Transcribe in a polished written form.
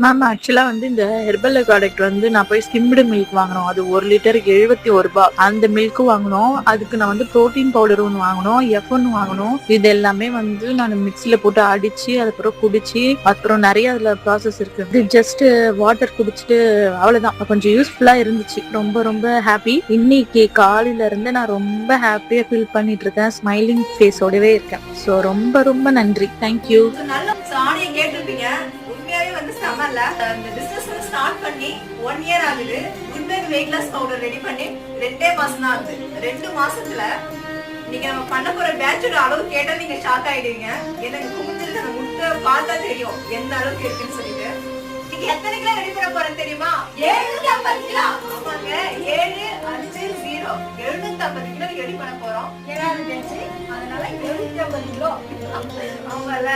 Ma'am ஆக்சுவலா வந்து இந்த ஹெர்பல் ப்ராடக்ட் வந்து நான் போய் ஸ்கிம்டு மில்க் வாங்கினோம். அது 1 லிட்டருக்கு 71 ரூபாய். அந்த மில்க் வாங்கினோம். அதுக்கு நான் வந்து புரோட்டீன் பவுடர் ஒன்று வாங்கினோம், F1 வாங்கினோம். இது எல்லாமே வந்து நான் மிக்சியில போட்டு அடிச்சு அதுக்கப்புறம் குடிச்சு அப்புறம் நிறைய அதுல ப்ராசஸ் இருக்கு. இது ஜஸ்ட் வாட்டர் குடிச்சிட்டு அவ்வளவுதான். கொஞ்சம் யூஸ்ஃபுல்லா இருந்துச்சு. ரொம்ப ரொம்ப ஹாப்பி. இன்னைக்கு காலையில இருந்து நான் ரொம்ப ஹாப்பியா ஃபீல் பண்ணிட்டு இருக்கேன். ஸ்மைலிங் ஃபேஸோடவே இருக்கேன். ஸோ ரொம்ப ரொம்ப நன்றி. தேங்க்யூ. உண்மையாவே வந்து சமல்ல. இந்த பிசினஸ் வந்து ஸ்டார்ட் பண்ணி 1 இயர் ஆகுது. குட்பேக் வெயிட் லாஸ் பவுடர் ரெடி பண்ணி 2 மாசம் தான் ஆகுது. 2 மாசத்துல நீங்க நம்ம பண்ண போற பேட்சோட அளவு கேட்டா நீங்க ஷாக் ஆயிடுவீங்க. எனக்கு குமிஞ்சிருக்க அந்த முட்டை பார்த்தா தெரியும் எந்த அளவுக்கு இருக்குன்னு சொல்லிட்டு. நீங்க எத்தனை கிலோ ரெடி பண்ண போறேன் தெரியுமா? 750 கிலோ. ஆமாங்க, 750 750 கிலோ ரெடி பண்ண போறோம். அதனால 750 கிலோ. ஆமால